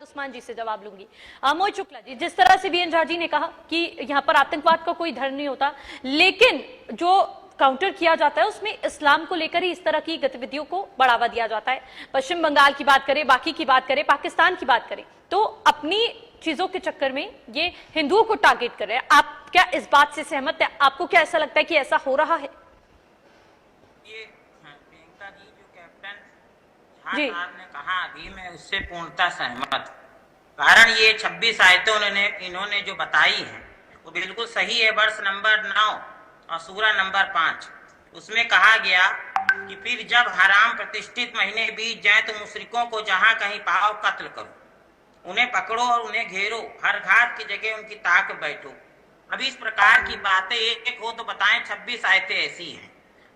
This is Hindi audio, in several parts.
उस्मान जी से जवाब लूंगी। मोहित शुक्ला जी, जिस तरह से वीएन झा जी ने कहा कि यहाँ पर आतंकवाद का कोई धर्म नहीं होता, लेकिन जो काउंटर किया जाता है उसमें इस्लाम को लेकर ही इस तरह की गतिविधियों को बढ़ावा दिया जाता है। पश्चिम बंगाल की बात करें, बाकी की बात करें, पाकिस्तान की बात करें, तो अपनी चीजों के चक्कर में ये हिंदुओं को टारगेट कर रहे हैं। आप क्या इस बात से सहमत है? आपको क्या ऐसा लगता है कि ऐसा हो रहा है? ये प्रियंका जी, जो कैप्टन झा साहब ने कहा अभी, मैं उससे पूर्णतः सहमत। कारण ये 26 आयतें इन्होंने जो बताई हैं वो बिल्कुल सही है। वर्ष नंबर 9 और सूरा नंबर 5, उसमें कहा गया कि फिर जब हराम प्रतिष्ठित महीने बीत जाए तो मुशरिकों को जहां कहीं पाओ कत्ल करो, उन्हें पकड़ो और उन्हें घेरो, हर घात की जगह उनकी ताक बैठो। अभी इस प्रकार की बातें एक हो तो बताएं, 26 आयतें ऐसी हैं।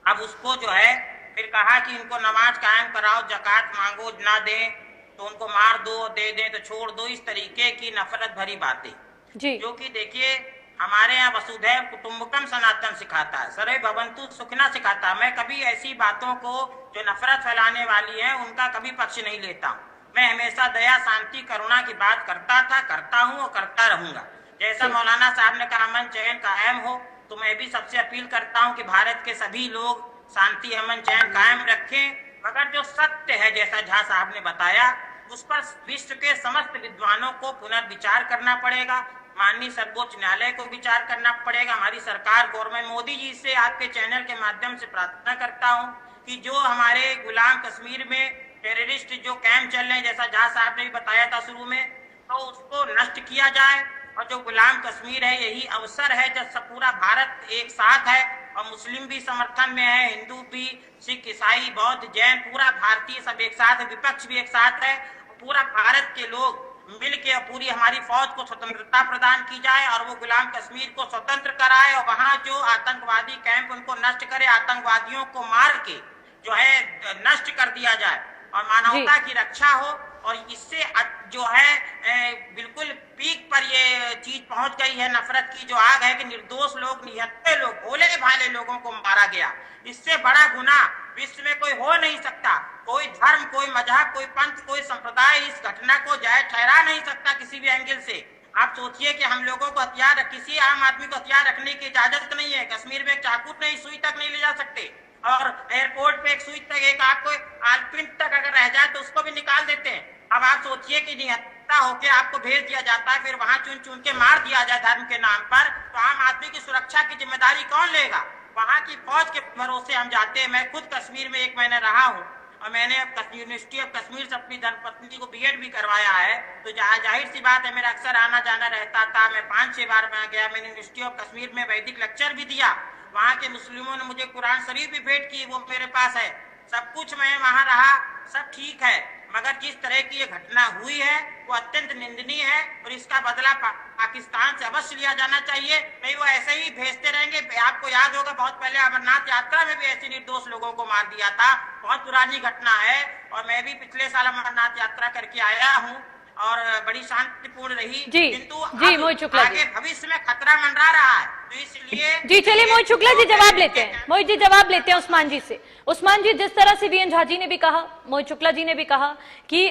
अब उसको जो है फिर कहा कि इनको नमाज कायम कराओ, जकात मांगो, ना दें तो उनको मार दो, दे दें तो छोड़ दो। इस तरीके की नफरत भरी बातें, जो कि देखिए हमारे यहाँ वसुधैव कुटुंबकम सनातन सिखाता है, सर्वे भवन्तु सुखिनः सिखाता है। मैं कभी ऐसी बातों को जो नफरत फैलाने वाली है उनका कभी पक्ष नहीं लेता हूँ। मैं हमेशा दया, शांति, करुणा की बात करता था, करता हूँ और करता रहूंगा। जैसा मौलाना साहब ने कहा अमन चैन कायम हो, तो मैं भी सबसे अपील करता हूँ कि भारत के सभी लोग शांति, अमन, चैन कायम रखें। मगर जो सत्य है, जैसा झा साहब ने बताया, उस पर विश्व के समस्त विद्वानों को पुनर्विचार करना पड़ेगा। माननीय सर्वोच्च न्यायालय को विचार करना पड़ेगा। हमारी सरकार, गवर्नमेंट मोदी जी से आपके चैनल के माध्यम से प्रार्थना करता हूँ कि जो हमारे गुलाम कश्मीर में टेररिस्ट जो कैंप चल रहे हैं, जैसा झा साहब ने भी बताया था शुरू में, तो उसको नष्ट किया जाए। और जो गुलाम कश्मीर है, यही अवसर है जब सब पूरा भारत एक साथ है और मुस्लिम भी समर्थन में है, हिंदू भी, सिख, ईसाई, बौद्ध, जैन, पूरा भारतीय सब एक साथ है, विपक्ष भी एक साथ है। पूरा भारत के लोग मिल के पूरी हमारी फौज को स्वतंत्रता प्रदान की जाए और वो गुलाम कश्मीर को स्वतंत्र कराए और वहाँ जो आतंकवादी कैंप उनको नष्ट करे, आतंकवादियों को मार के जो है नष्ट कर दिया जाए और मानवता की रक्षा हो। और इससे जो है बिल्कुल पीक पर ये चीज पहुंच गई है, नफरत की जो आग है कि निर्दोष लोग, निहत्थे लोग, भोले भाले लोगों को मारा गया। इससे बड़ा गुनाह विश्व में कोई हो नहीं सकता। कोई धर्म, कोई मजहब, कोई पंथ, कोई संप्रदाय इस घटना को जायज ठहरा नहीं सकता किसी भी एंगल से। आप सोचिए कि हम लोगों को हथियार, किसी आम आदमी को हथियार रखने की इजाजत नहीं है। कश्मीर में एक चाकू नहीं, सुई तक नहीं ले जा सकते। और एयरपोर्ट पे एक सुई तक, एक आपको आलपिन तक अगर रह जाए तो उसको भी निकाल देते हैं। अब आप सोचिए कि निहत्था होके आपको भेज दिया जाता है, फिर वहां चुन चुन के मार दिया जाए धर्म के नाम पर, तो आम आदमी की सुरक्षा की जिम्मेदारी कौन लेगा? वहां की फौज के भरोसे हम जाते हैं। मैं खुद कश्मीर में 1 महीना रहा हूँ और मैंने यूनिवर्सिटी ऑफ कश्मीर से अपनी धर्मपत्नी को बीएड भी करवाया है। तो जाहिर सी बात है, मेरा अक्सर आना जाना रहता था। मैं 5-6 बार वहाँ गया। मैंने यूनिवर्सिटी ऑफ कश्मीर में वैदिक लेक्चर भी दिया। वहाँ के मुस्लिमों ने मुझे कुरान शरीफ भी भेंट की, वो मेरे पास है। सब कुछ मैं वहाँ रहा, सब ठीक है। मगर जिस तरह की ये घटना हुई है वो अत्यंत निंदनीय है और इसका बदला पाकिस्तान से अवश्य लिया जाना चाहिए। नहीं वो ऐसे ही भेजते रहेंगे। आपको याद होगा बहुत पहले अमरनाथ यात्रा में भी ऐसे निर्दोष लोगों को मार दिया था। बहुत पुरानी घटना है और मैं भी पिछले साल अमरनाथ यात्रा करके आया हूँ और बड़ी शांतिपूर्ण रही। किंतु आगे भविष्य में खतरा मंडरा रहा है, तो इसलिए जी चलिए मोहित शुक्ला जी जवाब लेते हैं। मोहित जी जवाब लेते हैं उस्मान जी से। उस्मान जी, जिस तरह से वीएन झा जी ने भी कहा, मोहित शुक्ला जी ने भी कहा कि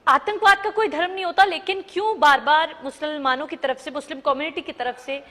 आतंकवाद का कोई धर्म नहीं होता, लेकिन क्यों बार बार मुसलमानों की तरफ से, मुस्लिम कम्युनिटी की तरफ से